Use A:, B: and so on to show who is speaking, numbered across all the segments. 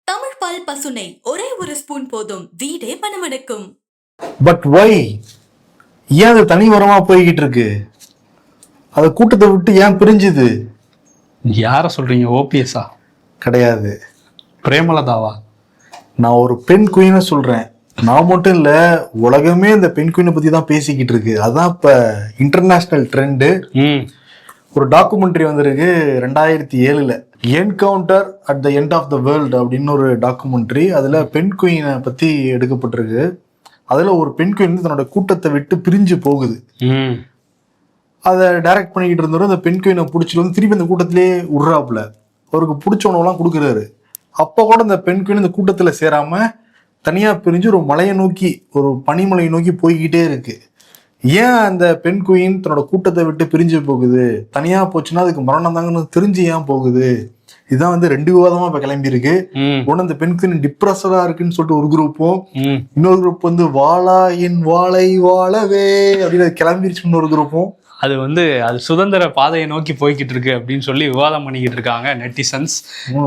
A: தமிழ் பால் பசுனை ஒரே ஒரு ஸ்பூன் போதும், வீடே மணமணக்கும்.
B: பட் ஒய் ஏன் அது தனி வரமா போய்கிட்டு இருக்கு? அது கூட்டத்தை விட்டு ஏன் பிரிஞ்சுது?
C: யார சொல்றீங்க? ஓபிஎஸ்ஸா?
B: கிடையாது,
C: பிரேமலதாவா?
B: நான் ஒரு பெண் குயினை சொல்றேன். நான் மட்டும் இல்ல, உலகமே இந்த பெண் குயினை பத்தி தான் பேசிக்கிட்டு இருக்கு. அதான் இப்ப இன்டர்நேஷனல் ட்ரெண்டு. ஒரு டாக்குமெண்ட்ரி வந்திருக்கு 2007 encounter at the end of the world அப்படின்னு ஒரு டாக்குமெண்ட்ரி. அதுல பெண் குயினை பத்தி எடுக்கப்பட்டிருக்கு. அதுல ஒரு பெண் குயின் தன்னோட கூட்டத்தை விட்டு பிரிஞ்சு போகுது. அதை டைரக்ட் பண்ணிக்கிட்டு இருந்தவரும் அந்த பெண் குயினை பிடிச்சிட்டு வந்து திருப்பி அந்த கூட்டத்திலே விடுறாப்புல. அவருக்கு பிடிச்ச உணவுலாம் கொடுக்குறாரு. அப்போ கூட இந்த பெண் குயின் இந்த கூட்டத்துல சேராம தனியா பிரிஞ்சு ஒரு மலையை நோக்கி, ஒரு பனிமலையை நோக்கி போய்கிட்டே இருக்கு. ஏன் அந்த பெண் குயின் தன்னோட கூட்டத்தை விட்டு பிரிஞ்சு போகுது? தனியா போச்சுன்னா அதுக்கு மரணம் தாங்கன்னு தெரிஞ்சு ஏன் போகுது? இதுதான் வந்து 2 விவாதமா இப்ப கிளம்பி இருக்கு. ஒண்ணு அந்த பெண் குயின் டிப்ரெஷனா இருக்குன்னு சொல்லிட்டு ஒரு குரூப்பும், இன்னொரு குரூப் வந்து வாழா என் வாழை வாழவே அப்படின்னு கிளம்பிருச்சு இன்னொரு குரூப்பும்.
C: அது வந்து அது சுதந்திர பாதையை நோக்கி போய்கிட்டு இருக்கு அப்படின்னு சொல்லி விவாதம் பண்ணிக்கிட்டு இருக்காங்க நெட்டிசன்ஸ்.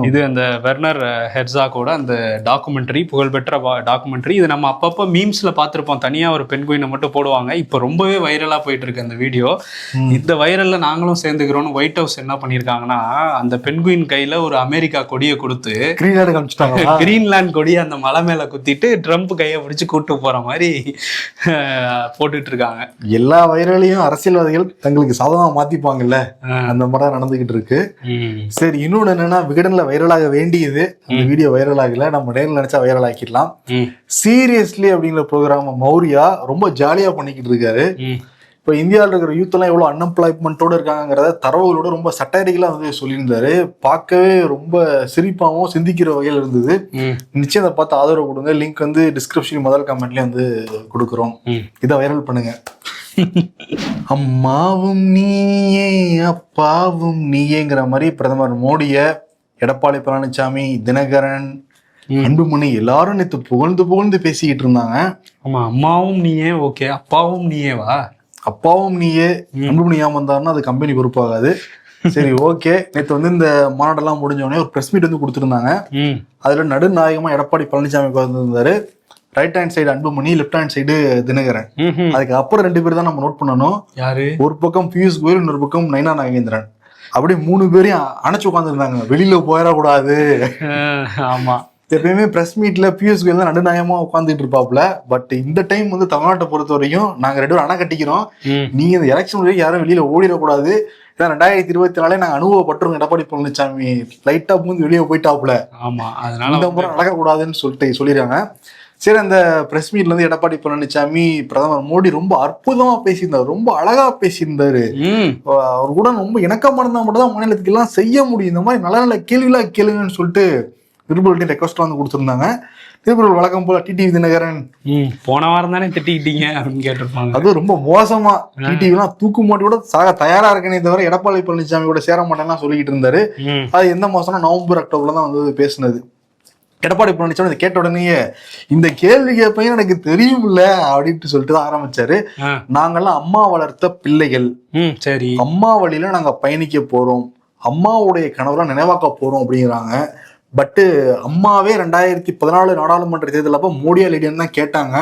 C: இது அந்த வெர்னர் ஹெர்சாகோட அந்த டாக்குமெண்ட்ரி, புகழ்பெற்ற டாக்குமெண்ட்ரி. இது நம்ம அப்பப்போ மீம்ஸ்ல பார்த்துருப்போம். தனியா ஒரு பெண் குயினை மட்டும் போடுவாங்க. இப்போ ரொம்பவே வைரலா போயிட்டு இருக்கு அந்த வீடியோ. இந்த வைரல்ல நாங்களும் சேர்ந்துக்கிறோம்னு ஒயிட் ஹவுஸ் என்ன பண்ணியிருக்காங்கன்னா, அந்த பெண் குயின் கையில ஒரு அமெரிக்கா கொடியை கொடுத்து கிரீன்லாந்து கொடியை அந்த மலை மேல குத்திட்டு ட்ரம்ப் கையை பிடிச்சு கூட்டு போற மாதிரி போட்டுட்டு இருக்காங்க.
B: எல்லா வைரலையும் அரசியல்வாதிகள் தங்களுக்கு சாதகமா மாத்திப்பாங்கல்ல, அந்த மாதிரி நடந்துகிட்டு இருக்கு. சரி, இன்னொன்னு என்னன்னா, விகடன்ல வைரலாக வேண்டியது அந்த வீடியோ வைரல் ஆகல. நம்ம நேரில் நினைச்சா வைரல் ஆக்கிடலாம். சீரியஸ்லி அப்படிங்கிற ப்ரோக்ராம் மௌரியா ரொம்ப ஜாலியா பண்ணிக்கிட்டு இருக்காரு. இப்போ இந்தியாவில் இருக்கிற யூத் எல்லாம் எவ்வளவு அன்எம்ப்ளாய்மெண்ட்டோட இருக்காங்கிறத தரவுகளோட ரொம்ப சட்டாரிக்கலா வந்து சொல்லியிருந்தாரு. பார்க்கவே ரொம்ப சிரிப்பாகவும் சிந்திக்கிற வகையில் இருந்தது. நிச்சயம் அதை பார்த்து ஆதரவு கொடுங்க. லிங்க் வந்து டிஸ்கிரிப்ஷன் முதல் கமெண்ட்லயே வந்து கொடுக்குறோம். இதை வைரல் பண்ணுங்க. அம்மாவும் நீயே அப்பாவும் நீயேங்கிற மாதிரி பிரதமர் மோடிய, எடப்பாடி பழனிசாமி, தினகரன், அன்புமணி எல்லாரும் நேற்று புகழ்ந்து பேசிக்கிட்டு இருந்தாங்க.
C: ஆமா, அம்மாவும் நீயே ஓகே, அப்பாவும் நீயேவா?
B: அப்பாவும் நீயே அன்புமணி ஏன் வந்தாருன்னா அது கம்பெனி பொறுப்பாகாது. சரி, ஓகே. நேற்று வந்து இந்த மாநாடெல்லாம் முடிஞ்சோடனே ஒரு பிரஸ் மீட் வந்து கொடுத்துருந்தாங்க. அதுல நடுநாயகமா எடப்பாடி பழனிசாமி வந்திருந்தாரு. Right hand side Anbumani, left hand side Dinakaran. அதுக்கு அப்புறம் 2 பேர் தான் நம்ம நோட் பண்ணணும்.
C: யாரு? ஒரு
B: பக்கம் பியூஷ் கோயல், இன்னொரு பக்கம் நயனா நாகேந்திரன். அப்படி 3 பேரையும் அணைச்சு உட்காந்துருந்தாங்க, வெளியில போயிடக்கூடாது.
C: ஆமா,
B: எப்பயுமே பிரஸ் மீட்ல பியூஷ் கோயல் தான் நடுநாயகமா உட்காந்துட்டு இருப்பாப்ல. பட் இந்த டைம் வந்து தமிழ்நாட்டை பொறுத்த வரைக்கும் நாங்க 2 பேரும் அணை கட்டிக்கிறோம், நீங்க இந்த எலெக்ஷன் வரைக்கும் யாரும் வெளியில ஓடிடக்கூடாது, 2024 நாங்க அனுபவப்பட்டிருக்கோம். எடப்பாடி பழனிசாமி லைட்டா பூந்து வெளியே போயிட்டாப்ல.
C: ஆமா, அதனால
B: இந்த முறை நடக்கக்கூடாதுன்னு சொல்லிருக்காங்க. சரி, அந்த பிரஸ் மீட்ல இருந்து எடப்பாடி பழனிசாமி பிரதமர் மோடி ரொம்ப அற்புதமா பேசியிருந்தாரு, ரொம்ப அழகா பேசியிருந்தாரு. அவர் கூட ரொம்ப இணக்கமா இருந்தா மட்டும் தான் மாநிலத்துக்கு எல்லாம் செய்ய முடியும். இந்த மாதிரி நல்ல நல்ல கேள்விலாம் கேளுங்கன்னு சொல்லிட்டு திருப்பூர் ரெக்வஸ்ட் வந்து கொடுத்துருந்தாங்க. திருப்பூர் வழக்கம் போல டிடிவி தினகரன்
C: போன வாரம் தானே திட்டிக்கிட்டீங்க அப்படின்னு கேட்டிருப்பாங்க.
B: அது ரொம்ப மோசமா, டிடிவி எல்லாம் தூக்கு மாட்டி கூட சாக தயாரா இருக்கனே தவிர எடப்பாடி பழனிசாமி கூட சேர மாட்டேன்னா சொல்லிக்கிட்டு இருந்தாரு. அது எந்த மாசம்னா நவம்பர் அக்டோபர்ல தான் வந்து பேசினது. எடப்பாடி பழனிசாமி கேட்ட உடனேயே இந்த கேள்வி கேட்பையும் எனக்கு தெரியும்ல அப்படின்ட்டு சொல்லிட்டு தான் ஆரம்பிச்சாரு. நாங்கெல்லாம் அம்மா வளர்த்த பிள்ளைகள்,
C: சரி,
B: அம்மா வழியில நாங்க பயணிக்க போறோம், அம்மாவுடைய கனவுலாம் நினைவாக்க போறோம் அப்படிங்கிறாங்க. பட் அம்மாவே 2014 நாடாளுமன்ற தேர்தல் அப்ப மோடியா லேடியன்னு தான் கேட்டாங்க.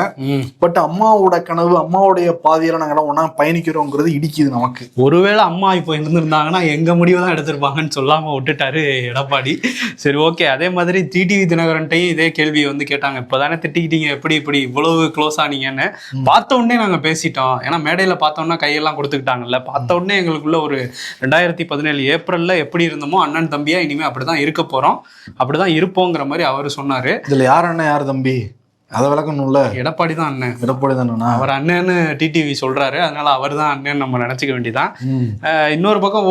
B: பட் அம்மாவோட கனவு, அம்மாவுடைய பாதையெல்லாம் நாங்க எல்லாம் ஒன்னா பயணிக்கிறோங்கிறது இடிக்குது நமக்கு.
C: ஒருவேளை அம்மா இப்போ இருந்திருந்தாங்கன்னா எங்க முடிவு தான் எடுத்திருப்பாங்கன்னு சொல்லாம விட்டுட்டாரு எடப்பாடி. சரி, ஓகே. அதே மாதிரி டிடிவி தினகரன்ட்டையும் இதே கேள்வியை வந்து கேட்டாங்க. இப்பதானே திட்டிக்கிட்டீங்க, எப்படி இவ்வளவு க்ளோஸ் ஆனீங்கன்னு. பார்த்த உடனே நாங்க பேசிட்டோம், ஏன்னா மேடையில பார்த்தோம்னா கையெல்லாம் கொடுத்துக்கிட்டாங்கல்ல. பார்த்த உடனே எங்களுக்குள்ள ஒரு 2017 ஏப்ரல்ல எப்படி இருந்தோமோ அண்ணன் தம்பியா இனிமே அப்படிதான் இருக்க போறோம், அப்படிதான் இருப்போங்கிற மாதிரி அவரு சொன்னாரு.
B: இதுல யார் அண்ணன் யார் தம்பி அதை விளக்கணும்ல.
C: எடப்பாடி தான் அண்ணன்.
B: எடப்பாடி தானே
C: அவர் அண்ணன்னு டிடிவி சொல்றாரு, அதனால அவர் தான் அண்ணன் நம்ம நினைச்சுக்க வேண்டியதான். இன்னொரு பக்கம்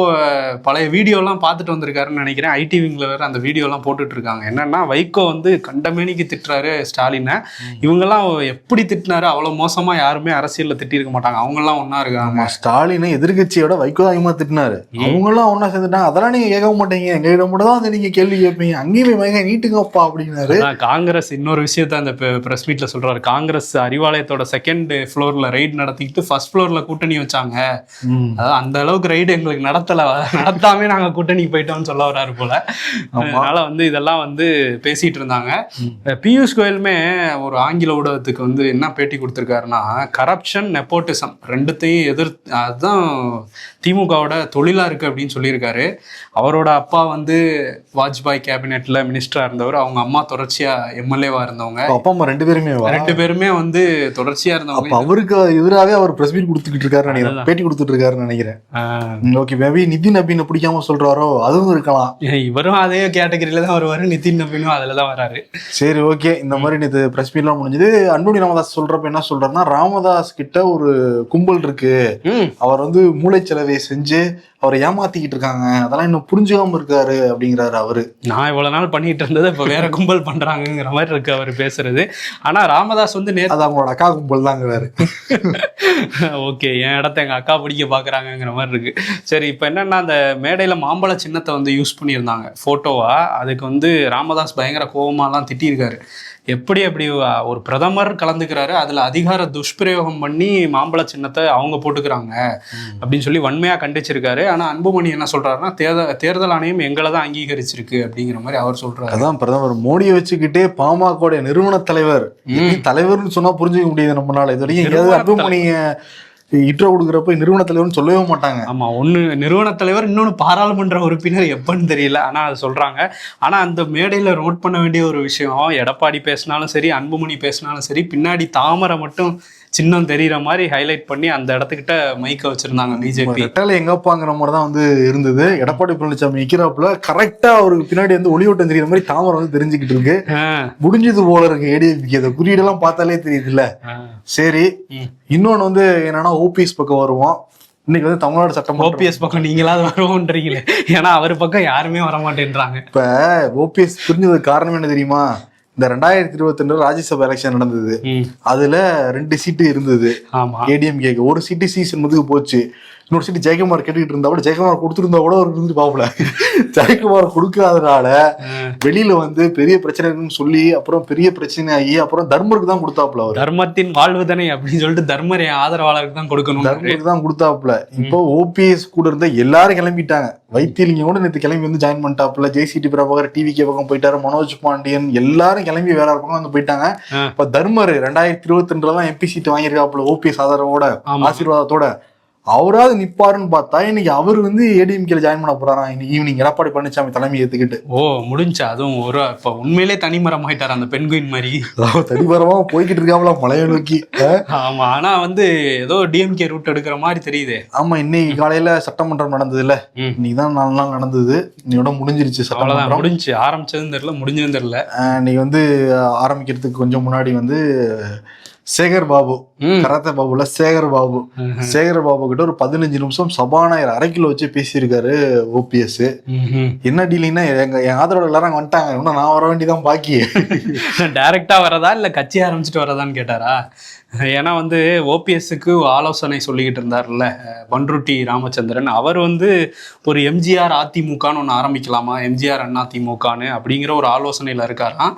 C: பழைய வீடியோலாம் பார்த்துட்டு வந்திருக்காருன்னு நினைக்கிறேன். ஐடிவிங்ல வேற அந்த வீடியோலாம் போட்டுட்டு இருக்காங்க. என்னன்னா, வைகோ வந்து கண்டமேனிக்கு திட்டுறாரு ஸ்டாலினை. இவங்கெல்லாம் எப்படி திட்டினாரு? அவ்வளவு மோசமா யாருமே அரசியல்ல திட்டி இருக்க மாட்டாங்க. அவங்க எல்லாம் ஒன்னா இருக்காங்க.
B: ஸ்டாலினை எதிர்கட்சியோட வைகோ அதிகமா திட்டினாரு. அவங்க எல்லாம் ஒன்னா சேர்ந்துட்டாங்க. அதெல்லாம் நீங்க கேட்க மாட்டீங்க, எங்க மட்டும் தான் நீங்க கேள்வி கேட்பீங்க, அங்கேயுமே நீட்டுங்கப்பா அப்படின்னாரு.
C: காங்கிரஸ் இன்னொரு விஷயத்த அந்த பிரஸ் மீட்ல சொல்றாரு, காங்கிரஸ் அறிவாலயத்தோட செகண்ட் ஃப்ளோர்ல ரைடு நடத்திக்கிட்டு ஃபர்ஸ்ட் ஃப்ளோர்ல கூட்டணி வச்சாங்க. அதாவது அந்த அளவுக்கு ரைடு எங்களுக்கு நடத்தாமே நாங்க கூட்டணிக்கு போயிட்டோம்னு சொல்ல வர்றாரு போல. அதனால வந்து இதெல்லாம் வந்து பேசிட்டு இருந்தாங்க. பியூஷ் கோயலுமே ஒரு ஆங்கில ஊடகத்துக்கு வந்து என்ன பேட்டி கொடுத்திருக்காருன்னா, கரப்ஷன் நெப்போட்டிசம் ரெண்டுத்தையும் அதுதான் திமுகவோட தொழிலா இருக்கு அப்படின்னு சொல்லியிருக்காரு. அவரோட அப்பா வந்து வாஜ்பாய் கேபினெட்ல மினிஸ்டரா இருந்தவர், அவங்க அம்மா தொடர்ச்சியா எம்எல்ஏவா இருந்தவங்க.
B: அப்பா அம்மா ரெண்டு பேருமே
C: வந்து தொடர்ச்சியா இருந்தவங்க.
B: அவருக்கு எதிராகவே அவர் பிரஸ் மீட் கொடுத்துக்கிட்டு இருக்காரு நினைக்கிறேன், பேட்டி கொடுத்துட்டு இருக்காருன்னு நினைக்கிறேன். ஓகே, மேபி நிதின் நபீனை பிடிக்காம சொல்றாரோ அதுவும் இருக்கலாம்.
C: இவரும் அதே கேட்டகரியில தான் வருவாரு, நிதின் நபீனும் அதுலதான் வராரு.
B: சரி, ஓகே. இந்த மாதிரி நேற்று பிரஸ் மீட் எல்லாம் முடிஞ்சது. அன்புமணி ராமதாஸ் சொல்றப்ப என்ன சொல்றாருன்னா, ராமதாஸ் கிட்ட ஒரு கும்பல் இருக்கு, அவர் வந்து மூளைச்சலவை செஞ்சு அவரை ஏமாத்திக்கிட்டு இருக்காங்க, அதெல்லாம் இன்னும் புரிஞ்சுக்காம இருக்காரு அப்படிங்கிறாரு அவரு.
C: நான் இவ்வளவு நாள் பண்ணிட்டு இருந்தது இப்ப வேற கும்பல் பண்றாங்கிற மாதிரி இருக்கு அவர் பேசுறது. ஆனா ராமதாஸ் வந்து
B: அது அவங்களோட அக்கா கும்பல் தாங்கிறாரு.
C: ஓகே, என் இடத்த எங்க அக்கா பிடிக்க பாக்குறாங்கிற மாதிரி இருக்கு. சரி, இப்ப என்னன்னா அந்த மேடையில மாம்பழ சின்னத்தை வந்து யூஸ் பண்ணியிருந்தாங்க போட்டோவா. அதுக்கு வந்து ராமதாஸ் பயங்கர கோபமாலாம் திட்டியிருக்காரு. எப்படி ஒரு பிரதமர் கலந்துக்கிறாரு, அதுல அதிகார துஷ்பிரயோகம் பண்ணி மாம்பழ சின்னத்தை அவங்க போட்டுக்கிறாங்க அப்படின்னு சொல்லி வன்மையா கண்டிச்சிருக்காரு. ஆனா அன்புமணி என்ன சொல்றாருன்னா, தேர்தல் ஆணையம் எங்களை தான் அங்கீகரிச்சிருக்கு அப்படிங்கிற மாதிரி அவர் சொல்றாரு.
B: அதான் பிரதமர் மோடியை வச்சுக்கிட்டே பாமக நிறுவன தலைவர்னு சொன்னா புரிஞ்சுக்க முடியுது நம்மளால. இது வரைக்கும் அன்புமணிய இட்ரோ கொடுக்குறப்ப நிறுவன தலைவர்னு சொல்லவே மாட்டாங்க.
C: ஆமா, ஒண்ணு நிறுவன தலைவர், இன்னொன்னு பாராளுமன்ற உறுப்பினர், எப்பன்னு தெரியல. ஆனா அது சொல்றாங்க. ஆனா அந்த மேடையில நோட் பண்ண வேண்டிய ஒரு விஷயம், எடப்பாடி பேசினாலும் சரி, அன்புமணி பேசினாலும் சரி, பின்னாடி தாமரை மட்டும் சின்னம் தெரியுற மாதிரி ஹைலைட் பண்ணி அந்த இடத்துக்கிட்ட மைக்க வச்சிருந்தாங்க பிஜேபி.
B: ரெட்டலை எங்கப்பாங்கிற மாதிரி தான் வந்து இருந்தது. எடப்பாடி பழனிசாமி நிக்கிறாப்புல கரெக்டா அவருக்கு பின்னாடி வந்து ஒளியோட்டம் தெரியுற மாதிரி தாமரை வந்து தெரிஞ்சுக்கிட்டு இருக்கு. முடிஞ்சது போல இருக்கு ஏடிஎம்கே. அந்த குறியீடெல்லாம் பார்த்தாலே தெரியுது இல்ல. சரி, இன்னொன்னு வந்து என்னன்னா, ஓபிஎஸ் பக்கம் வருவோம். இன்னைக்கு வந்து தமிழ்நாடு சட்டம்
C: ஓபிஎஸ் பக்கம் நீங்களாவது வருவோன்றீங்களே, ஏன்னா அவர் பக்கம் யாருமே வர மாட்டேன்றாங்க.
B: இப்ப ஓபிஎஸ் பிரிஞ்சதுக்கு காரணம் என்ன தெரியுமா? இந்த 2022 ராஜ்யசபா எலெக்ஷன் நடந்தது. அதுல 2 சீட்டு இருந்தது ஏடிஎம்கேக்கு. ஒரு சீட்டு சீசன் போச்சு. இன்னொரு சீட்டு ஜெயக்குமார் கேட்டுக்கிட்டு இருந்தா கூட, ஜெயக்குமார் கொடுத்துருந்தா கூட ஒரு இருந்து பாப்பல. ஜெயக்குமார் கொடுக்காதனால வெளியில வந்து பெரிய பிரச்சனைன்னு சொல்லி அப்புறம் பெரிய பிரச்சனை ஆகி அப்புறம் தர்மருக்கு தான் கொடுத்தாப்புல. அவர்
C: தர்மத்தின் வாழ்வுதானே அப்படின்னு சொல்லிட்டு தர்மர் ஆதரவாளருக்கு தான் கொடுக்கணும்,
B: தர்மருக்கு தான் கொடுத்தாப்புல. இப்போ ஓபிஎஸ் கூட இருந்த எல்லாரும் கிளம்பிட்டாங்க. வைத்தியலிங்கம் கூட நேற்று கிளம்பி வந்து ஜாயின் பண்ணிட்டாப்புல. ஜெய்சிடி பிரபாகர் டிவிகே பக்கம் போயிட்டாரு. மனோஜ் பாண்டியன் எல்லாரும் கிளம்பி வேற பக்கம் வந்து போயிட்டாங்க. இப்ப தர்மர் 2022 தான் எம்பி சீட் வாங்கியிருக்காப்புல ஓபிஎஸ் ஆதரவோட ஆசீர்வாதத்தோட. அவராது நிப்பாருன்னு பார்த்தா இன்னைக்கு அவர் வந்து ஏடிஎம்கேல ஜாயின் பண்ண போறாராம் இன்னைக்கு ஈவினிங், எடப்பாடி பழனிசாமி தலைமை ஏத்துக்கிட்டு.
C: முடிஞ்சா அதுவும் ஒரு இப்ப உண்மையிலே தனிமரம் ஆயிட்டாரு அந்த பெண்குயின் மாதிரி.
B: தனிமரமா போய்கிட்டு இருக்காமல மலையை நோக்கி.
C: ஆமா, ஆனா வந்து ஏதோ டிஎம்கே ரூட் எடுக்கிற மாதிரி தெரியுது.
B: ஆமா, இன்னைக்கு காலையில சட்டமன்றம் நடந்தது இல்ல, இன்னைக்குதான் 4 நாள் நடந்தது. இன்னையோட முடிஞ்சிருச்சு சட்டமன்றம்.
C: முடிஞ்சு ஆரம்பிச்சதுன்னு தெரியல, முடிஞ்சதுன்னு தெரியல.
B: இன்னைக்கு வந்து ஆரம்பிக்கிறதுக்கு கொஞ்சம் முன்னாடி வந்து சேகர் பாபு, கராத்தே பாபுல சேகர் பாபு கிட்ட ஒரு 15 நிமிஷம் சபாநாயகர் அரைக்கில வச்சு பேசியிருக்காரு ஓபிஎஸ். என்ன டீலிங்னா, என் ஆதரவு எல்லாரும் அங்க வந்துட்டாங்க, இன்னும் நான் வர வேண்டியதான் பாக்கி.
C: டைரக்டா வரதா இல்ல கட்சி ஆரம்பிச்சுட்டு வரதான்னு கேட்டாரா? ஏன்னா வந்து ஓபிஎஸ்க்கு ஆலோசனை சொல்லிக்கிட்டு இருந்தார்ல பன்ருட்டி ராமச்சந்திரன். அவர் வந்து ஒரு எம்ஜிஆர் அதிமுகன்னு ஒன்று ஆரம்பிக்கலாமா, எம்ஜிஆர் அண்ணா திமுகன்னு அப்படிங்கிற ஒரு ஆலோசனையில் இருக்காராம்.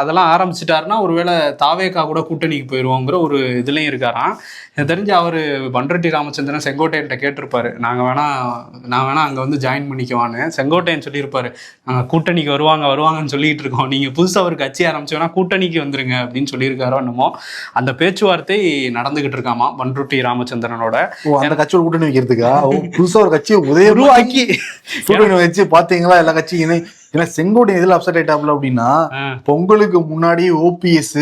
C: அதெல்லாம் ஆரம்பிச்சிட்டாருன்னா ஒருவேளை தாவேகா கூட கூட்டணிக்கு போயிடுவோங்கிற ஒரு இதுலேயும் இருக்காராம். தெரிஞ்சு அவர் பன்ருட்டி ராமச்சந்திரன் செங்கோட்டையன்ட்ட கேட்டிருப்பாரு, நான் வேணா அங்கே வந்து ஜாயின் பண்ணிக்குவான்னு. செங்கோட்டையன் சொல்லியிருப்பாரு, கூட்டணிக்கு வருவாங்கன்னு சொல்லிட்டு இருக்கோம், நீங்கள் புதுசாக ஒரு கட்சி ஆரம்பிச்சோன்னா கூட்டணிக்கு வந்துருங்க அப்படின்னு சொல்லியிருக்காரோ என்னமோ. அந்த பேச்சுவார்த்தை நடந்துகிட்டு இருக்காமா பன்ருட்டி ராமச்சந்திரனோட.
B: அந்த கட்சியோட கூட்டணி வைக்கிறதுக்கா புதுசா ஒரு கட்சியை உருவாக்கி கூட்டணி வச்சு பாத்தீங்களா எல்லா கட்சியும். ஏன்னா செங்கோட்டையன் எதில் அப்செட் ஆயிட்டாப்ல அப்படின்னா, பொங்கலுக்கு முன்னாடி ஓபிஎஸ்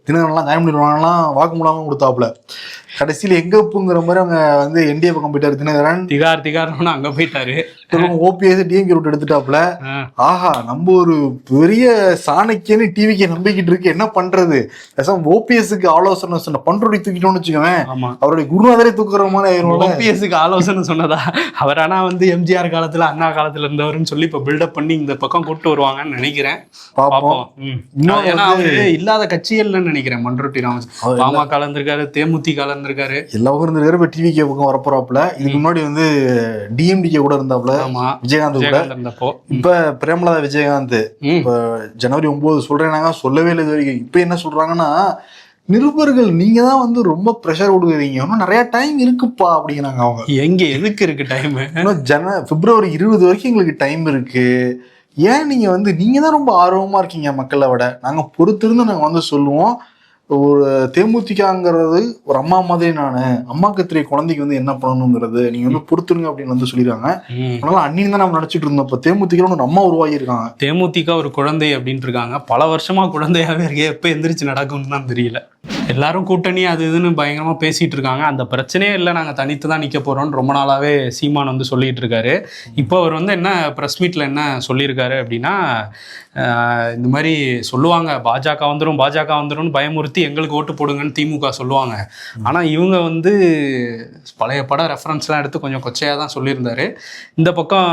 B: தினகரன்லாம் ஜாயின் பண்ணிடுவாங்கலாம் வாக்குமூலமா கொடுத்தாப்புல. கடைசியில எங்கப்புங்கிற மாதிரி அவங்க வந்து என்டிஏ பக்கம் போயிட்டாரு தினகரன்.
C: திகார்னு அங்க போயிட்டாரு.
B: ஓபிஎஸ் டிஎம்கே ரூட் எடுத்துட்டாப்புல. ஆஹா, நம்ம ஒரு பெரிய சாணக்கியன்னு டிவிக்கு நம்பிக்கிட்டு இருக்கு, என்ன பண்றது? ஓபிஎஸ்க்கு ஆலோசனை சொன்ன பண்ருட்டி தூக்கிட்டோம்னு வச்சுக்கோவேன், அவருடைய குருநாதரே தூக்குற மாதிரி ஆயிரும்.
C: ஓபிஎஸ்க்கு ஆலோசனை சொன்னதா அவர்? ஆனா வந்து எம்ஜிஆர் காலத்துல அண்ணா காலத்துல இருந்தவருன்னு சொல்லி இப்ப பில்டப் பண்ணி இந்த பக்கம் கூட்டு வருவாங்கன்னு நினைக்கிறேன்.
B: பாப்போம்.
C: ஏன்னா அவரு இல்லாத கட்சிகள்னு நினைக்கிறேன் பன்ருட்டி ராமச்சந்திரன். பாமக இருந்திருக்காரு, தேமுதிக இருந்திருக்காரு,
B: எல்லா பக்கம் இருந்திருக்காரு. இப்ப டிவிகே பக்கம் வரப்போறாப்புல. இதுக்கு முன்னாடி வந்து டிஎம்டிகே கூட இருந்தாப்புல விஜயகாந்த் கூட.
C: இருந்தப்போ
B: இப்ப பிரேமலதா விஜயகாந்த் இப்ப ஜனவரி 9 சொல்றேனாங்க, சொல்லவே இல்லை இது வரைக்கும். இப்ப என்ன சொல்றாங்கன்னா, நிருபர்கள் நீங்க தான் வந்து ரொம்ப ப்ரெஷர் கொடுக்குறீங்க, இன்னும் நிறைய டைம் இருக்குப்பா அப்படிங்கிறாங்க அவங்க.
C: எங்க எதுக்கு இருக்கு டைம்?
B: இன்னும் பிப்ரவரி 20 வரைக்கும் எங்களுக்கு டைம் இருக்கு. ஏன் நீங்க வந்து நீங்க தான் ரொம்ப ஆர்வமா இருக்கீங்க மக்களை விட, நாங்க பொறுத்திருந்து நாங்க வந்து சொல்லுவோம். ஒரு தேமுதிகங்கிறது ஒரு அம்மா மாதிரி, நானு அம்மாக்கு தெரிய குழந்தைக்கு வந்து என்ன பண்ணணுங்கிறது நீங்க வந்து பொறுத்துருங்க அப்படின்னு வந்து சொல்லிருக்காங்க. அதனால அன்னின்னு தான் நம்ம நினைச்சிட்டு இருந்தோம். இப்ப தேமுதிக ஒரு அம்மா உருவாகி இருக்காங்க.
C: தேமுதிக ஒரு குழந்தை அப்படின்ட்டு இருக்காங்க. பல வருஷமா குழந்தையாவே இருக்கே, எப்ப எந்திரிச்சு நடக்கும்னு தான் தெரியல. எல்லாரும் கூட்டணி அது இதுன்னு பயங்கரமா பேசிட்டு இருக்காங்க. அந்த பிரச்சனையே இல்லை, நாங்க தனித்து தான் நிக்க போறோம்னு ரொம்ப நாளாவே சீமான் வந்து சொல்லிட்டு இருக்காரு. இப்போ அவர் வந்து என்ன பிரஸ் மீட்ல என்ன சொல்லியிருக்காரு அப்படின்னா, இந்த மாதிரி சொல்லுவாங்க பாஜக வந்துடும் பயமுறுத்தி எங்களுக்கு ஓட்டு போடுங்கன்னு திமுக சொல்லுவாங்க. ஆனா இவங்க வந்து பழைய பட ரெஃபரன்ஸ்லாம் எடுத்து கொஞ்சம் கொச்சையா தான் சொல்லியிருந்தாரு. இந்த பக்கம்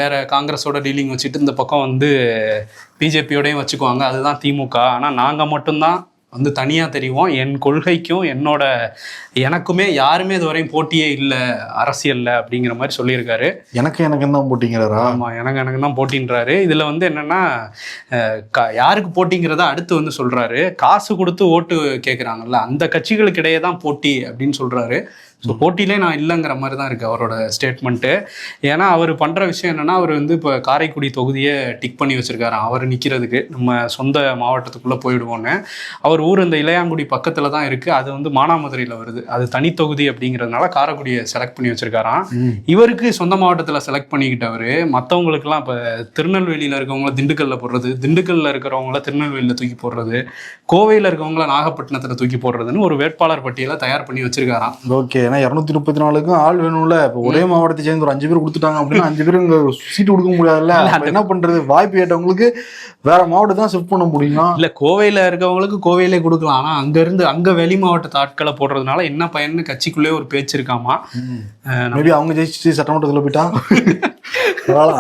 C: வேற காங்கிரஸோட டீலிங் வச்சுட்டு இந்த பக்கம் வந்து பிஜேபியோடையும் வச்சுக்குவாங்க, அதுதான் திமுக. ஆனா நாங்க மட்டும்தான் வந்து தனியாக தெரியும். என் கொள்கைக்கும் எனக்குமே யாருமே இதுவரையும் போட்டியே இல்லை அரசியல்ல அப்படிங்கிற மாதிரி சொல்லியிருக்காரு.
B: எனக்கு தான் போட்டிங்கிறாரா?
C: ஆமாம், எனக்கு தான் போட்டின்றாரு. இதில் வந்து என்னென்னா, யாருக்கு போட்டிங்கிறத அடுத்து வந்து சொல்கிறாரு. காசு கொடுத்து ஓட்டு கேட்குறாங்கல்ல, அந்த கட்சிகளுக்கு இடையே தான் போட்டி அப்படின்னு சொல்கிறாரு. ஸோ போட்டியிலே நான் இல்லைங்கிற மாதிரி தான் இருக்குது அவரோட ஸ்டேட்மெண்ட்டு. ஏன்னா அவர் பண்ணுற விஷயம் என்னென்னா, அவர் வந்து இப்போ காரைக்குடி தொகுதியை டிக் பண்ணி வச்சுருக்காரு அவர் நிற்கிறதுக்கு, நம்ம சொந்த மாவட்டத்துக்குள்ளே போயிடுவோன்னு. அவர் ஊர் இந்த இளையாங்குடி பக்கத்தில் தான் இருக்குது, அது வந்து மானாமதுரையில் வருது, அது தனி தொகுதி அப்படிங்கிறதுனால காரைக்குடியை செலக்ட் பண்ணி வச்சுருக்காராம். இவருக்கு சொந்த மாவட்டத்தில் செலக்ட் பண்ணிக்கிட்டவர் மற்றவங்களுக்குலாம் இப்போ திருநெல்வேலியில் இருக்கவங்கள திண்டுக்கல்லில் போடுறது, திண்டுக்கல்லில் இருக்கிறவங்கள திருநெல்வேலியில் தூக்கி போடுறது, கோவையில் இருக்கவங்கள நாகப்பட்டினத்தில் தூக்கி போடுறதுன்னு ஒரு வேட்பாளர் பட்டியலை தயார் பண்ணி வச்சுருக்காராம்.
B: ஓகே, ஏன்னா 234க்கும் ஆள் வேணும்ல. இப்போ ஒரே மாவட்டத்தை சேர்ந்து ஒரு 5 பேர் கொடுத்துட்டாங்க அப்படின்னா 5 பேரும் இங்க சீட்டு கொடுக்க முடியாதுல்ல. என்ன பண்றது? வாய்ப்பு கேட்டவங்களுக்கு வேற மாவட்டம் தான் ஷிஃப்ட் பண்ண முடியுமா? இல்ல,
C: கோவையில இருக்கவங்களுக்கு கோவையிலே கொடுக்கலாம். ஆனா அங்க வெளி மாவட்டத்து ஆட்களை போடுறதுனால என்ன பயன்னு கட்சிக்குள்ளே ஒரு பேச்சு இருக்காமா.
B: மேபி அவங்க ஜெயிச்சு சட்டமன்றத்துல போயிட்டா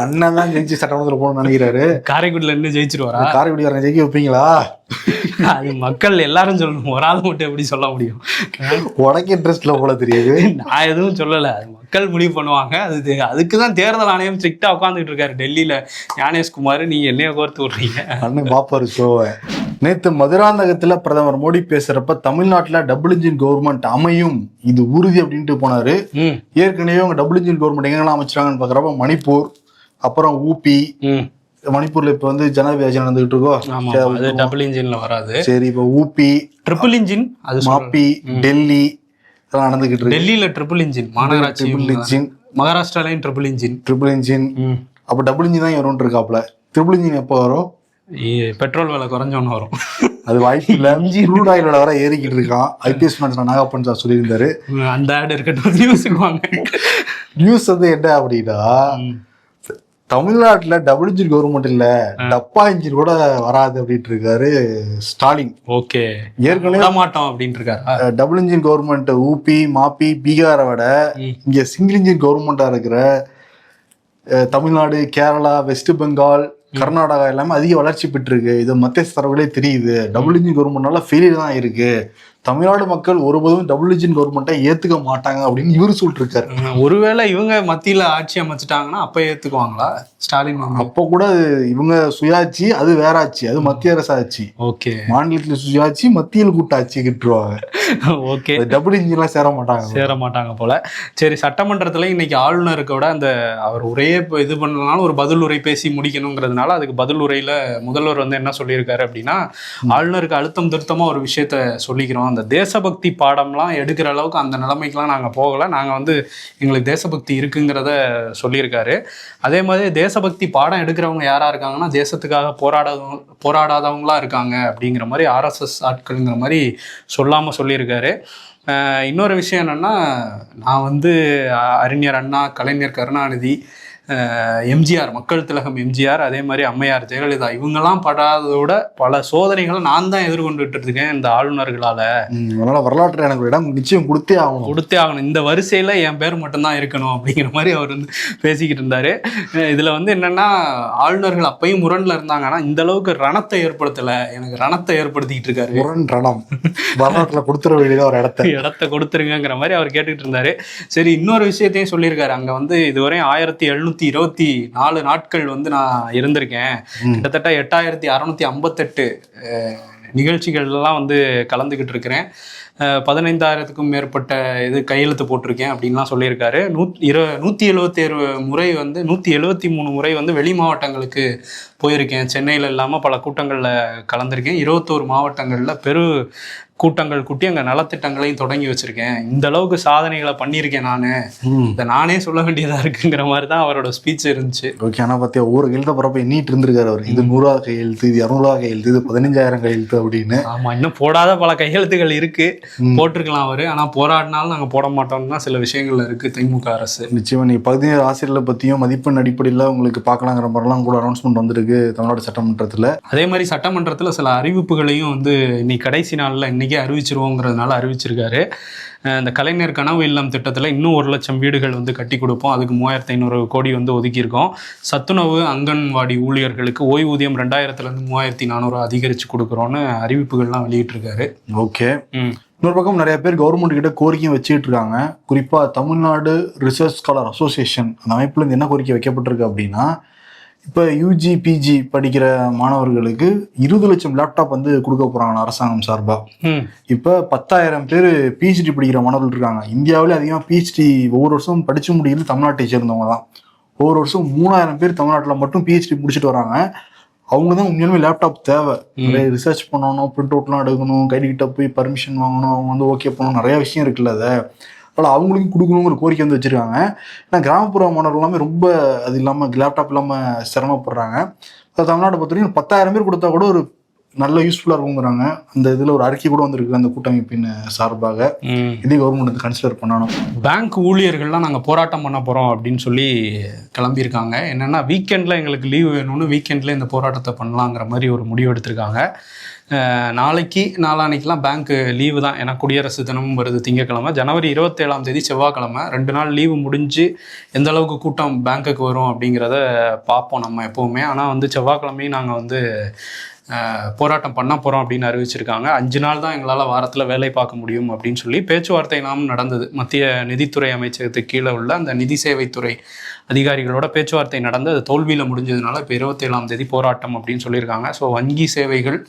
B: அண்ணன் தான் ஜெயிச்சு சட்டமன்றத்துல போகணும்னு நினைக்கிறாரு.
C: காரைக்குடியில இருந்து ஜெயிச்சிருவாரா?
B: காரைக்குடிக்காரங்க ஜெயிக்க வைப்பீங்களா?
C: அது மக்கள் எல்லாரும் சொல்லணும், ஒரு ஆள் மட்டும் எப்படி சொல்ல முடியும்?
B: உனக்கு இன்ட்ரெஸ்ட்ல போல தெரியுது.
C: நான் எதுவும் சொல்லலை, மக்கள் முடிவு பண்ணுவாங்க. அதுக்குதான் தேர்தல் ஆணையம் ஸ்ட்ரிக்டா உட்காந்துட்டு இருக்காரு டெல்லியில. ஞானேஷ்குமார், நீங்க என்னைய கோர்த்து விடுறீங்க
B: அண்ணன் பாப்பாரு ஷோவை. நேற்று மதுராந்தகத்துல பிரதமர் மோடி பேசுறப்ப தமிழ்நாட்டுல டபுள் இன்ஜின் கவர்மெண்ட் அமையும், இது உறுதி அப்படின்ட்டு போனாரு. ஏற்கனவே அவங்க டபுள் இன்ஜின் கவர்மெண்ட் எங்கெல்லாம் அமைச்சிருக்காங்கன்னு பாக்குறப்ப மணிப்பூர், அப்புறம் ஊபி. மணிப்பூர்ல இப்ப வந்து ஜனாதிபதி நடந்துகிட்டு இருக்கோம்,
C: டபுள் இன்ஜின்ல வராது.
B: சரி, இப்ப ஊபி
C: ட்ரிபிள் இன்ஜின், அது
B: மாப்பி, டெல்லி இதெல்லாம் நடந்துகிட்டு இருக்கு.
C: டெல்லியில ட்ரிபிள் இன்ஜின், மாநகராட்சி
B: ட்ரிபிள் இன்ஜின்,
C: மகாராஷ்டிராலையும் ட்ரிபிள் இன்ஜின்.
B: அப்ப டபுள் இன்ஜின் தான் வரும்னு இருக்காப்ல. ட்ரிபிள் இன்ஜின் எப்போ வரும்?
C: பெட்ரோல் விலை குறைஞ்சோன்னு வரும்.
B: அது வாய்ப்பு இல்ல. க்ரூட் ஆயிலோட வர ஏறிக்கிட்டு இருக்கான். ஐபிஎஸ் நாகப்பன் சார் சொல்லியிருந்தாரு.
C: அந்த ஆடு இருக்கட்டும், நியூஸுக்கு வாங்க.
B: நியூஸ் வந்து என்ன அப்படின்னா, தமிழ்நாட்டுல டபுள் இன்ஜின் கவர்மெண்ட் இல்ல, டப்பா இன்ஜின் கூட வராது அப்படின்ட்டு இருக்காரு ஸ்டாலின்.
C: ஓகே,
B: ஏற்கனவே
C: மாட்டோம் அப்படின்ட்டு இருக்காரு.
B: டபுள் இன்ஜின் கவர்மெண்ட் ஊபி, மாப்பி, பீகாரை விட இங்க சிங்கிள் இன்ஜின் கவர்மெண்டா இருக்கிற தமிழ்நாடு, கேரளா, வெஸ்ட் பெங்கால், கர்நாடகா எல்லாமே அதிக வளர்ச்சி பெற்றிருக்கு. இது மத்திய தரவுகளே தெரியுது. டபுள் இன்ஜின் கவர்மெண்ட்னால ஃபெயிலியர் தான் இருக்கு. தமிழ்நாடு மக்கள் ஒருபோதும் டபுள் இன்ஜின் கவர்மெண்ட்டை ஏத்துக்க மாட்டாங்க அப்படின்னு இவரு சொல்லிட்டு இருக்காரு.
C: ஒருவேளை இவங்க மத்தியில ஆட்சி அமைச்சிட்டாங்கன்னா அப்ப ஏத்துக்குவாங்களா ஸ்டாலின்?
B: அப்ப கூட இவங்க சுயாட்சி, அது வேற ஆட்சி, அது மத்திய அரசு ஆட்சி.
C: ஓகே,
B: மாநிலத்துல சுயாட்சி, மத்தியில் கூட்டாட்சி கிட்டுருவாங்க.
C: ஓகே,
B: டபுள் இன்ஜின்லாம் சேர மாட்டாங்க
C: போல. சரி, சட்டமன்றத்துல இன்னைக்கு ஆளுநருக்கு விட அந்த அவர் உரையே இது பண்ணனாலும் ஒரு பதில் உரை பேசி முடிக்கணுங்கிறதுனால அதுக்கு பதில் உரையில முதல்வர் வந்து என்ன சொல்லியிருக்காரு அப்படின்னா, ஆளுநருக்கு அழுத்தம் திருத்தமா ஒரு விஷயத்த சொல்லிக்கிறோம். அந்த தேசபக்தி பாடம்லாம் எடுக்கிற அளவுக்கு அந்த நிலைமைக்கெல்லாம் நாங்கள் போகலை, நாங்கள் வந்து எங்களுக்கு தேசபக்தி இருக்குங்கிறத சொல்லியிருக்காரு. அதே மாதிரி தேசபக்தி பாடம் எடுக்கிறவங்க யாராக இருக்காங்கன்னா, தேசத்துக்காக போராடாதவங்களா இருக்காங்க அப்படிங்கிற மாதிரி ஆர்எஸ்எஸ் ஆட்கள்ங்கிற மாதிரி சொல்லாமல் சொல்லியிருக்காரு. இன்னொரு விஷயம் என்னென்னா, நான் வந்து அறிஞர் அண்ணா, கலைஞர் கருணாநிதி, எம்ஜிஆர், மக்கள் திலகம் எம்ஜிஆர், அதே மாதிரி அம்மையார் ஜெயலலிதா இவங்கெல்லாம் படாததோட பல சோதனைகளை நான் தான் எதிர்கொண்டுட்டு இருக்கேன் இந்த ஆளுநர்களால.
B: அதனால வரலாற்று எனக்கு இடம் நிச்சயம் கொடுத்தே ஆகணும்,
C: இந்த வரிசையில என் பேர் மட்டும்தான் இருக்கணும் அப்படிங்கிற மாதிரி அவர் வந்து பேசிக்கிட்டு இருந்தாரு. இதுல வந்து என்னன்னா, ஆளுநர்கள் அப்பயும் முரண்ல இருந்தாங்க, ஆனா இந்த அளவுக்கு ரணத்தை ஏற்படுத்தல, எனக்கு ரணத்தை ஏற்படுத்திக்கிட்டு இருக்காரு.
B: ரணம் வரலாற்றுல கொடுத்துட வேண்டியதா ஒரு இடத்த
C: கொடுத்துருங்கிற மாதிரி அவர் கேட்டுக்கிட்டு இருந்தாரு. சரி, இன்னொரு விஷயத்தையும் சொல்லியிருக்காரு. அங்க வந்து இதுவரை 1724 நாட்கள் வந்து நான் இருந்திருக்கேன், கிட்டத்தட்ட 8658 நிகழ்ச்சிகள்லாம் வந்து கலந்துக்கிட்டு இருக்கிறேன், 15,000க்கும் மேற்பட்ட இது கையெழுத்து போட்டிருக்கேன் அப்படின்லாம் சொல்லியிருக்காரு. 177 முறை வந்து 173 முறை வந்து வெளி மாவட்டங்களுக்கு போயிருக்கேன், சென்னையில் இல்லாமல் பல கூட்டங்களில் கலந்துருக்கேன், 21 மாவட்டங்களில் பெரு கூட்டங்கள் கூட்டி அங்கே நலத்திட்டங்களையும் தொடங்கி வச்சிருக்கேன், இந்த அளவுக்கு சாதனைகளை பண்ணியிருக்கேன் நான், இதை நானே சொல்ல வேண்டியதாக இருக்குங்கிற மாதிரி தான் அவரோட ஸ்பீச் இருந்துச்சு.
B: ஓகே, ஆனால் பார்த்தியா ஒரு கையெழுத்த போகிறப்ப எண்ணிட்டு இருந்திருக்காரு அவர், இது 100,000 கையெழுத்து, இது 200,000 கையெழுத்து, இது 15,000 கையெழுத்து அப்படின்னு.
C: ஆமாம், இன்னும் போடாத பல கையெழுத்துகள் இருக்கு, போட்டிருக்கலாம் அவர், ஆனால் போராடினாலும் நாங்கள் போட மாட்டோம்னு தான் சில விஷயங்கள்ல இருக்கு திமுக அரசு.
B: நிச்சயமா நீ பகுதி ஆசிரியர்களை பற்றியும் மதிப்பெண் அடிப்படையில் உங்களுக்கு பார்க்கலாங்கிற மாதிரிலாம் கூட அனௌன்ஸ்மெண்ட் வந்திருக்கு தமிழ்நாடு சட்டமன்றத்தில்.
C: அதே மாதிரி சட்டமன்றத்தில் சில அறிவிப்புகளையும் வந்து இன்னைக்கு கடைசி நாளில் இன்னைக்கே அறிவிச்சிருவோங்கிறதுனால அறிவிச்சிருக்காரு. இந்த கலைஞர் கனவு இல்லம் திட்டத்தில் இன்னும் 1,00,000 வீடுகள் வந்து கட்டி கொடுப்போம், அதுக்கு 3,500 கோடி வந்து ஒதுக்கியிருக்கோம். சத்துணவு அங்கன்வாடி ஊழியர்களுக்கு ஓய்வூதியம் 2,000லேருந்து 3,400 அதிகரித்து கொடுக்குறோன்னு அறிவிப்புகள்லாம் வெளியிட்டிருக்காரு.
B: ஓகே, இன்னொரு பக்கம் நிறைய பேர் கவர்மெண்ட் கிட்ட கோரிக்கையும் வச்சுட்டு இருக்காங்க. குறிப்பாக தமிழ்நாடு ரிசர்ச் ஸ்காலர் அசோசியேஷன் அந்த அமைப்புல இருந்து என்ன கோரிக்கை வைக்கப்பட்டிருக்கு அப்படின்னா, இப்போ யூஜி பிஜி படிக்கிற மாணவர்களுக்கு 20,00,000 லேப்டாப் வந்து கொடுக்க போகிறாங்க அரசாங்கம் சார்பாக. இப்போ 10,000 பேர் பிஹெச்டி படிக்கிற மாணவர்கள் இருக்காங்க. இந்தியாவிலே அதிகமாக பிஹெச்டி ஒவ்வொரு வருஷம் படித்து முடிக்கிறது தமிழ்நாட்டை சேர்ந்தவங்க தான். ஒவ்வொரு வருஷம் 3,000 பேர் தமிழ்நாட்டில் மட்டும் பிஹெச்டி முடிச்சுட்டு வராங்க. அவங்க தான் உண்மையுமே லேப்டாப் தேவை, நிறைய ரிசர்ச் பண்ணணும், பிரிண்ட் அவுட்லாம் எடுக்கணும், கைடிக்கிட்ட போய் பர்மிஷன் வாங்கணும், அவங்க வந்து ஓகே பண்ணணும், நிறைய விஷயம் இருக்குல்ல. அதை அதனால் அவங்களுக்கும் கொடுக்கணுங்கிற கோரிக்கை வந்து வச்சுருக்காங்க. ஏன்னா கிராமப்புற மாணவர்கள் எல்லாமே ரொம்ப அது இல்லாமல் லேப்டாப் இல்லாமல் சிரமப்படுறாங்க. தமிழ்நாட்டை பொறுத்த வரைக்கும் 10,000 பேர் கொடுத்தா கூட ஒரு நல்ல யூஸ்ஃபுல்லாக இருக்குங்கிறாங்க. அந்த இதில் ஒரு அறிக்கை கூட வந்திருக்கு அந்த கூட்டமைப்பின் சார்பாக. இதே கவர்மெண்ட் வந்து கன்சிடர் பண்ணணும்.
C: பேங்க் ஊழியர்கள்லாம் நாங்கள் போராட்டம் பண்ண போகிறோம் அப்படின்னு சொல்லி கிளம்பியிருக்காங்க. என்னென்னா வீக்கெண்டில் எங்களுக்கு லீவு வேணும்னு வீக்கெண்டில் இந்த போராட்டத்தை பண்ணலாங்கிற மாதிரி ஒரு முடிவு எடுத்திருக்காங்க. நாளான்னைக்கெலாம் பேங்க்கு லீவு தான், ஏன்னா குடியரசு தினமும் வருது திங்கக்கிழமை. ஜனவரி 27ஆம் தேதி செவ்வாய்க்கிழமை 2 நாள் லீவு முடிஞ்சு எந்த அளவுக்கு கூட்டம் பேங்க்குக்கு வரும் அப்படிங்கிறத பார்ப்போம் நம்ம எப்போவுமே. ஆனால் வந்து செவ்வாய்க்கிழமையும் நாங்கள் வந்து போராட்டம் பண்ண போகிறோம் அப்படின்னு அறிவிச்சிருக்காங்க. 5 நாள் தான் எங்களால் வாரத்தில் வேலை பார்க்க முடியும் அப்படின்னு சொல்லி பேச்சுவார்த்தை நாமும் நடந்தது. மத்திய நிதித்துறை அமைச்சகத்துக்கு கீழே உள்ள அந்த நிதி சேவைத்துறை அதிகாரிகளோட பேச்சுவார்த்தை நடந்து அது தோல்வியில் முடிஞ்சதுனால இப்போ 27ஆம் தேதி போராட்டம் அப்படின்னு சொல்லியிருக்காங்க. ஸோ வங்கி சேவைகள்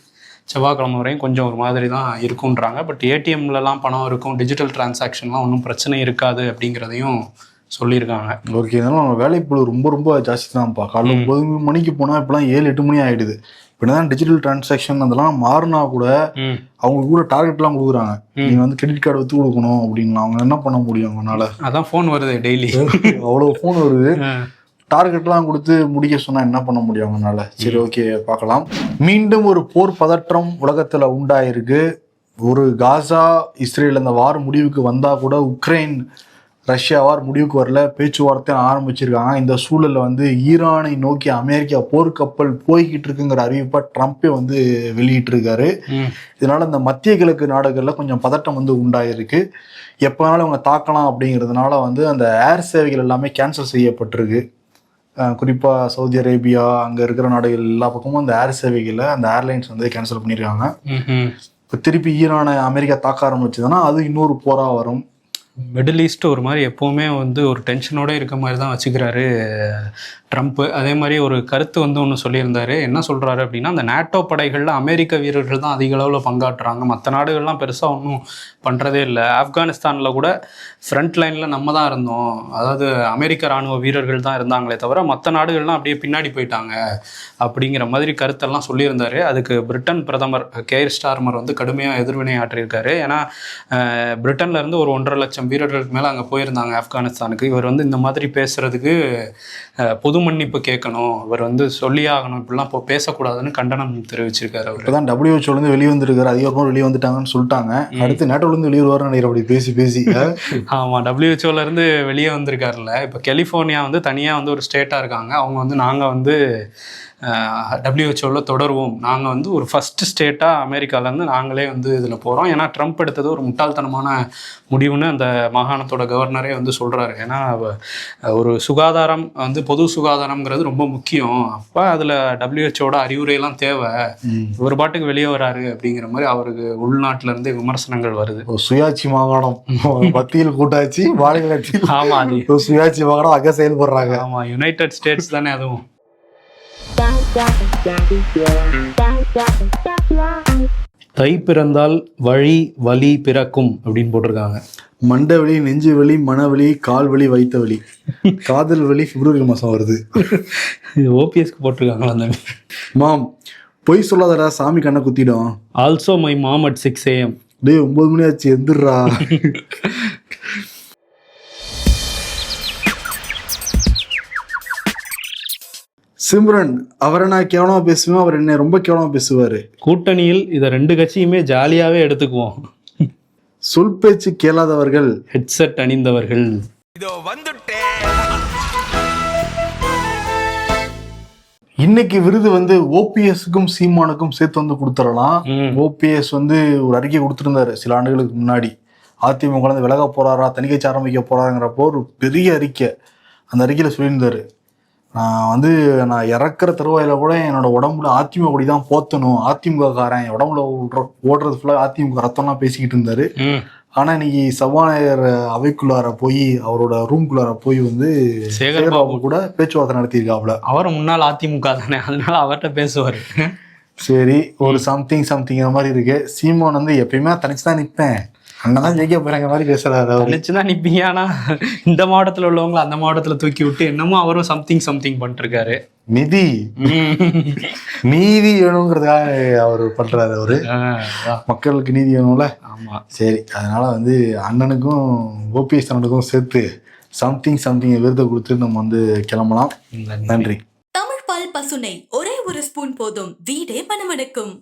C: செவ்வாய்க்கிழமை வரையும் கொஞ்சம் ஒரு மாதிரி தான் இருக்குன்றாங்க. பட் ஏடிஎம்லலாம் பணம் இருக்கும், டிஜிட்டல் டிரான்சாக்ஷன்லாம் ஒன்றும் பிரச்சனை இருக்காது அப்படிங்கிறதையும் சொல்லியிருக்காங்க.
B: ஓகே, இதனால நம்ம வேலைப்பொழுது ரொம்ப ரொம்ப ஜாஸ்தி தான்ப்பா. காலைல 9 மணிக்கு போனால் இப்போலாம் 7-8 மணி ஆகிடுது. இப்படிதான் டிஜிட்டல் டிரான்சாக்ஷன் அதெல்லாம் மாறினா கூட அவங்க கூட டார்கெட்லாம் கொடுக்குறாங்க, நீங்கள் வந்து கிரெடிட் கார்டு வச்சு கொடுக்கணும் அப்படின்லாம். அவங்க என்ன பண்ண முடியும் அவங்களால?
C: அதான் ஃபோன் வருது டெய்லி,
B: அவ்வளோ ஃபோன் வருது. டார்கெட்லாம் கொடுத்து முடிக்க சொன்னா என்ன பண்ண முடியும் அவங்களால? சரி, ஓகே, பார்க்கலாம். மீண்டும் ஒரு போர் பதற்றம் உலகத்துல உண்டாயிருக்கு. ஒரு காசா இஸ்ரேல் அந்த வார் முடிவுக்கு வந்தா கூட உக்ரைன் ரஷ்யா வார் முடிவுக்கு வரல, பேச்சுவார்த்தை ஆரம்பிச்சிருக்காங்க. இந்த சூழல்ல வந்து ஈரானை நோக்கி அமெரிக்கா போர்க்கப்பல் போய்கிட்டு இருக்குங்கிற அறிவிப்பை ட்ரம்ப்பே வந்து வெளியிட்டு இருக்காரு. இதனால இந்த மத்திய கிழக்கு நாடுகள்ல கொஞ்சம் பதட்டம் வந்து உண்டாயிருக்கு. எப்ப வேணாலும் அவங்க தாக்கலாம் அப்படிங்கிறதுனால வந்து அந்த ஏர் சேவைகள் எல்லாமே கேன்சல் செய்யப்பட்டிருக்கு. குறிப்பாக சவுதி அரேபியா அங்கே இருக்கிற நாடுகள் எல்லா பக்கமும் அந்த ஏர் சேவைகளை அந்த ஏர்லைன்ஸ் வந்து கேன்சல் பண்ணியிருக்காங்க. இப்போ திருப்பி ஈரானை அமெரிக்கா தாக்க ஆரம்பிச்சதுன்னா அது இன்னொரு போராக வரும்.
C: மிடில் ஈஸ்ட் ஒரு மாதிரி எப்போவுமே வந்து ஒரு டென்ஷனோட இருக்க மாதிரி தான் வச்சுக்கிறாரு ட்ரம்ப்பு. அதே மாதிரி ஒரு கருத்து வந்து ஒன்று சொல்லியிருந்தாரு. என்ன சொல்கிறாரு அப்படின்னா, அந்த நேட்டோ படைகளில் அமெரிக்க வீரர்கள் தான் அதிக அளவில் பங்காற்றுறாங்க, மற்ற நாடுகள்லாம் பெருசாக ஒன்றும் பண்ணுறதே இல்லை. ஆப்கானிஸ்தானில் கூட ஃப்ரண்ட் லைனில் நம்ம தான் இருந்தோம், அதாவது அமெரிக்க இராணுவ வீரர்கள் தான் இருந்தாங்களே தவிர மற்ற நாடுகள்லாம் அப்படியே பின்னாடி போயிட்டாங்க அப்படிங்கிற மாதிரி கருத்தெல்லாம் சொல்லியிருந்தாரு. அதுக்கு பிரிட்டன் பிரதமர் கேர் ஸ்டார்மர் வந்து கடுமையாக எதிர்வினை ஆற்றியிருக்காரு. ஏன்னா பிரிட்டன்லேருந்து ஒரு 1,50,000 வீரர்களுக்கு மேலே அங்கே போயிருந்தாங்க ஆப்கானிஸ்தானுக்கு. இவர் வந்து இந்த மாதிரி பேசுகிறதுக்கு பொது பொது மன்னிப்பு கேட்கணும், அவர் வந்து சொல்லியே ஆகணும், இப்படிலாம் இப்போ பேசக்கூடாதுன்னு கண்டனம் தெரிவிச்சிருக்காரு அவர்.
B: இப்பதான் WHO இருந்து வெளியே வந்திருக்காரு, அதிகமாக வெளியே வந்துட்டாங்கன்னு சொல்லிட்டாங்க. அடுத்து நேட்டோல இருந்து வெளியே வருவாருன்னு நினைக்கிறேன் அப்படி பேசி பேசி.
C: ஆமா, WHO இருந்து வெளியே வந்திருக்காருல்ல. இப்போ கலிஃபோர்னியா வந்து தனியா வந்து ஒரு ஸ்டேட்டா இருக்காங்க. அவங்க வந்து நாங்க வந்து WHO தொடருவோம், நாங்கள் வந்து ஒரு ஃபஸ்ட்டு ஸ்டேட்டாக அமெரிக்காவிலேருந்து நாங்களே வந்து இதில் போகிறோம். ஏன்னா ட்ரம்ப் எடுத்தது ஒரு முட்டாள்தனமான முடிவுன்னு அந்த மாகாணத்தோட கவர்னரே வந்து சொல்கிறாரு. ஏன்னா ஒரு சுகாதாரம் வந்து பொது சுகாதாரம்ங்கிறது ரொம்ப முக்கியம், அப்போ அதில் WHO அறிவுரையெல்லாம் தேவை, ஒரு பாட்டுக்கு வெளியே வராரு அப்படிங்கிற மாதிரி அவருக்கு உள்நாட்டிலேருந்து விமர்சனங்கள் வருது.
B: சுயாட்சி மாகாணம் மத்தியில் கூட்டாட்சி மாநிலத்தில்.
C: ஆமாம், அது
B: சுயாட்சி மாகாணம் அங்கே செயல்படுறாங்க.
C: ஆமாம், யுனைடெட் ஸ்டேட்ஸ் தானே அதுவும். தை பிறந்தால் வழி வலி பிறக்கும் அப்படின்னு போட்டிருக்காங்க.
B: மண்டை வலி, நெஞ்சு வலி, மனவலி, கால் வலி, வைத்த வலி, காதல் வலி பிப்ரவரி மாதம் வருது.
C: இது ஓபிஎஸ்க்கு போட்டிருக்காங்களா அந்த
B: மாம் பொய் சொல்லாதடா, சாமி கண்ணை குத்திடும்.
C: Also my mom at 6 AM.
B: டேய் 9 மணி ஆச்சு, எந்திரா. சிம்ரன், அவரை நான் கேவலமா பேசுவேன், அவர் என்ன ரொம்ப கேவலமா பேசுவாரு.
C: கூட்டணியில் இதை 2 கட்சியுமே ஜாலியாவே எடுத்துக்குவோம்.
B: சொல் பேச்சு கேளாதவர்கள்,
C: ஹெட்செட் அணிந்தவர்கள்.
B: இன்னைக்கு விருது வந்து ஓபிஎஸ்க்கும் சீமானுக்கும் சேர்த்து வந்து கொடுத்துடலாம். ஓபிஎஸ் வந்து ஒரு அறிக்கை கொடுத்திருந்தாரு சில ஆண்டுகளுக்கு முன்னாடி, அதிமுக வந்து விலக போறாரா, தணிக்கை ஆரம்பிக்க போறாங்கிறப்போ ஒரு பெரிய அறிக்கை. அந்த அறிக்கையில சொல்லியிருந்தாரு, நான் இறக்குற தருவாயில கூட என்னோட உடம்புல அதிமுக கொடி தான் போத்தணும், அதிமுக காரன் என் உடம்புல ஓடுறது ஃபுல்லாக அதிமுக ரத்தம்லாம் பேசிக்கிட்டு இருந்தாரு. ஆனா இன்னைக்கு சபாநாயகர் அவைக்குள்ளார போய், அவரோட ரூம்குள்ளார போய் வந்து சேகர்பாபு கூட பேச்சுவார்த்தை நடத்தியிருக்காப்ல.
C: அவர் முன்னாள் அதிமுக தானே, அதனால அவர்கிட்ட பேசுவாரு.
B: சரி, ஒரு சம்திங் மாதிரி இருக்கு. சீமான் வந்து எப்பயுமே தனிச்சுதான் நிற்பேன், அண்ணதான் ஜெயிக்க போறாங்க மாதிரி பேசுறாரு.
C: தனிச்சுதான் நிப்பீங்க, ஆனா இந்த மாவட்டத்துல உள்ளவங்களை அந்த மாவட்டத்துல தூக்கி விட்டு என்னமோ அவரும் சம்திங் பண்ணிட்டு இருக்காரு.
B: நீதி வேணுங்கிறதுக்காக அவர் பண்றாரு. அவரு மக்களுக்கு நீதி வேணும்ல.
C: ஆமா,
B: சரி, அதனால வந்து அண்ணனுக்கும் ஓபிஎஸ் அண்ணனுக்கும் சேர்த்து சம்திங் விருதை கொடுத்து நம்ம வந்து கிளம்பலாம். நன்றி.
A: தமிழ் பால் பசுனை ஒரே ஒரு ஸ்பூன் போதும், வீடே மணமணக்கும்.